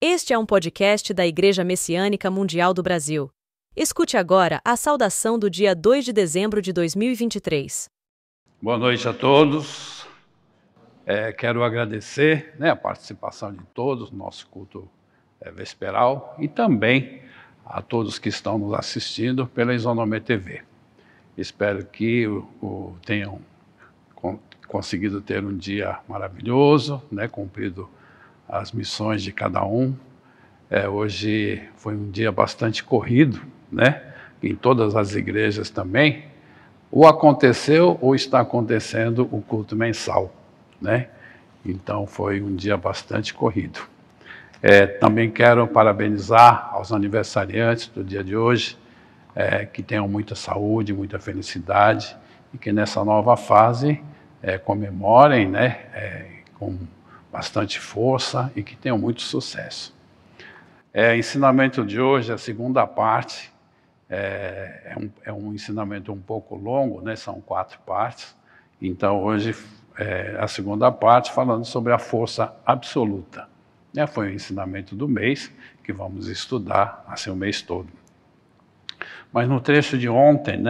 Este é um podcast da Igreja Messiânica Mundial do Brasil. Escute agora a saudação do dia 2 de dezembro de 2023. Boa noite a todos. Quero agradecer a participação de todos no nosso culto vesperal e também a todos que estão nos assistindo pela Isonomê TV. Espero que tenham conseguido ter um dia maravilhoso, cumprido as missões de cada um. Hoje foi um dia bastante corrido, em todas as igrejas também. Ou aconteceu ou está acontecendo o culto mensal, Então foi um dia bastante corrido. Também quero parabenizar aos aniversariantes do dia de hoje, que tenham muita saúde, muita felicidade e que nessa nova fase comemorem, com bastante força e que tenham muito sucesso. O ensinamento de hoje, a segunda parte, é um ensinamento um pouco longo, são 4 partes. Então hoje a segunda parte falando sobre a força absoluta. Foi o ensinamento do mês que vamos estudar assim o mês todo. Mas no trecho de ontem,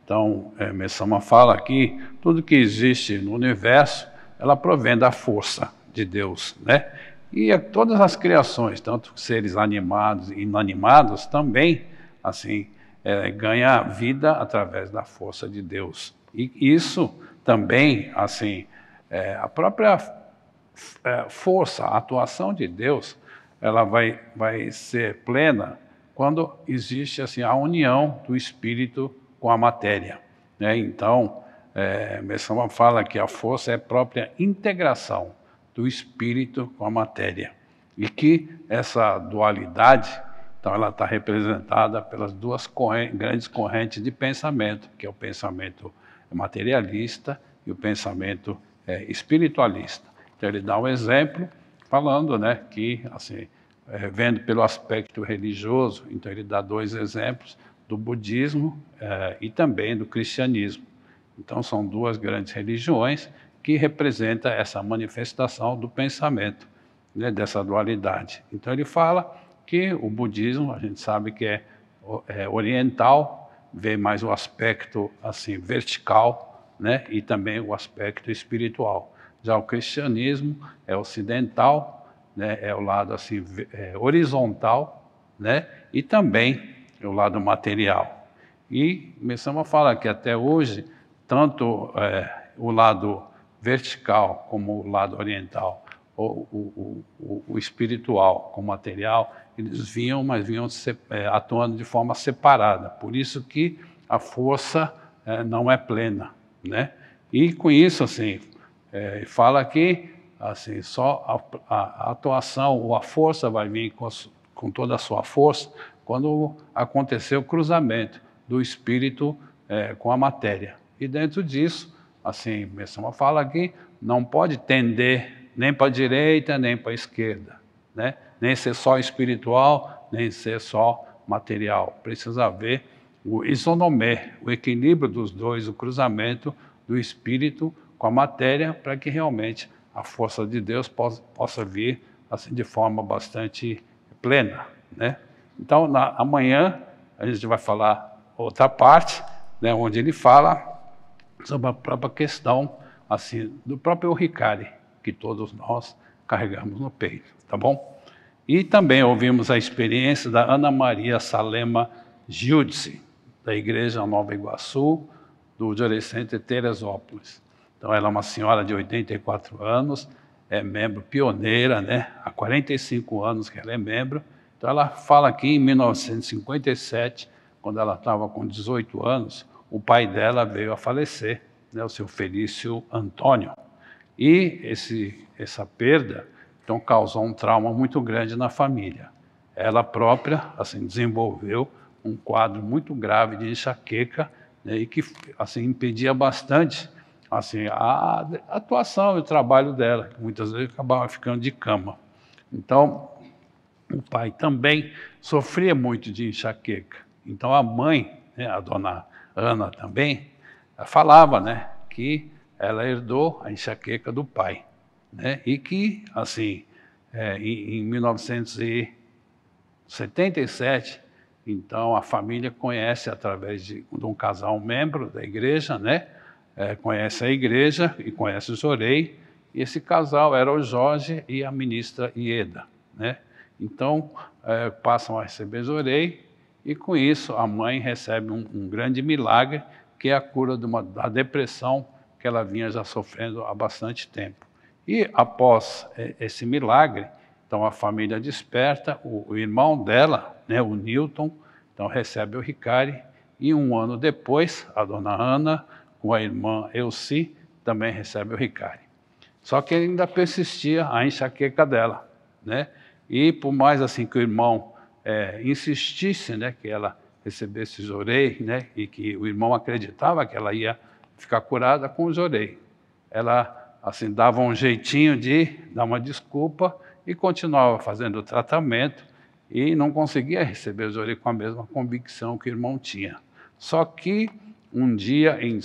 então Messama fala aqui, tudo que existe no universo, ela provém da força de Deus, E todas as criações, tanto seres animados e inanimados, também, assim, ganha vida através da força de Deus. E isso também, assim, a própria força, a atuação de Deus, ela vai ser plena quando existe, assim, a união do Espírito com a matéria, Então, Messama fala que a força é a própria integração do espírito com a matéria. E que essa dualidade, então ela está representada pelas duas grandes correntes de pensamento, que é o pensamento materialista e o pensamento espiritualista. Então ele dá um exemplo falando, que, assim, vendo pelo aspecto religioso, então ele dá 2 exemplos do budismo e também do cristianismo. Então são 2 grandes religiões que representa essa manifestação do pensamento, dessa dualidade. Então ele fala que o budismo, a gente sabe que é oriental, vê mais o aspecto assim vertical, e também o aspecto espiritual. Já o cristianismo é ocidental, é o lado assim horizontal, e também é o lado material. E Messama fala que até hoje tanto o lado vertical como o lado oriental, o espiritual como material, eles vinham atuando de forma separada. Por isso que a força não é plena, E com isso, assim, fala que assim, só a atuação ou a força vai vir com toda a sua força quando acontecer o cruzamento do espírito com a matéria. E dentro disso, assim, Messama fala que não pode tender nem para a direita, nem para a esquerda, Nem ser só espiritual, nem ser só material. Precisa haver o isonomê, o equilíbrio dos dois, o cruzamento do espírito com a matéria, para que realmente a força de Deus possa vir assim de forma bastante plena, Então, amanhã a gente vai falar outra parte, onde ele fala sobre a própria questão assim, do próprio Hikari, que todos nós carregamos no peito, tá bom? E também ouvimos a experiência da Ana Maria Salema Giudice, da Igreja Nova Iguaçu, do Adolescente Teresópolis. Então, ela é uma senhora de 84 anos, é membro pioneira, Há 45 anos que ela é membro. Então, ela fala que em 1957, quando ela estava com 18 anos, o pai dela veio a falecer, o seu Felício Antônio. E essa perda, então, causou um trauma muito grande na família. Ela própria, assim, desenvolveu um quadro muito grave de enxaqueca, e que, assim, impedia bastante, assim, a atuação e o trabalho dela, que muitas vezes acabava ficando de cama. Então, o pai também sofria muito de enxaqueca. Então, a mãe, a dona Ana também, falava, que ela herdou a enxaqueca do pai, E que, assim, em 1977, então a família conhece através de um casal membro da igreja, né? Conhece a igreja e conhece o Zorey, e esse casal era o Jorge e a ministra Ieda, né? Então, passam a receber Zorey, e com isso a mãe recebe um grande milagre, que é a cura da depressão que ela vinha já sofrendo há bastante tempo. E após esse milagre, então a família desperta, o irmão dela, né, o Newton, então recebe o Ricari, e um ano depois, a dona Ana, com a irmã Elci, também recebe o Ricari. Só que ainda persistia a enxaqueca dela, né? E por mais assim que o irmão insistisse, né, que ela recebesse Zorey, né, e que o irmão acreditava que ela ia ficar curada com o Zorey, ela assim dava um jeitinho de dar uma desculpa e continuava fazendo o tratamento e não conseguia receber o Zorey com a mesma convicção que o irmão tinha. Só que um dia, em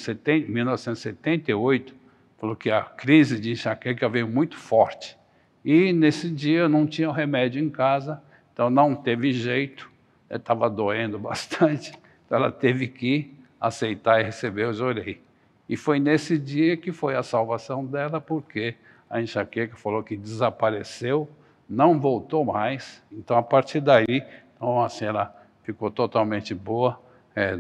1978, falou que a crise de enxaqueca veio muito forte. E nesse dia não tinha remédio em casa, então não teve jeito, estava doendo bastante, então ela teve que aceitar e receber o Zorey. E foi nesse dia que foi a salvação dela, porque a enxaqueca falou que desapareceu, não voltou mais, então a partir daí, então, assim, ela ficou totalmente boa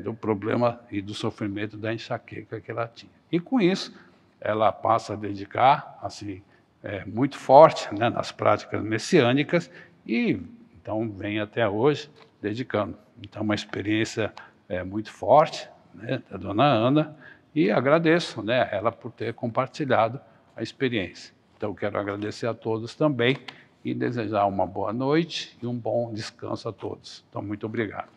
do problema e do sofrimento da enxaqueca que ela tinha. E com isso, ela passa a dedicar, assim, muito forte, né, nas práticas messiânicas e então vem até hoje dedicando. Então uma experiência muito forte, né, da dona Ana, e agradeço, né, ela por ter compartilhado a experiência. Então quero agradecer a todos também e desejar uma boa noite e um bom descanso a todos. Então muito obrigado.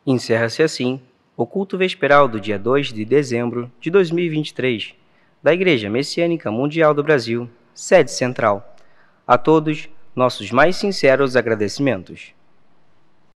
Encerra-se assim o culto vesperal do dia 2 de dezembro de 2023 da Igreja Messiânica Mundial do Brasil, sede central. A todos, nossos mais sinceros agradecimentos.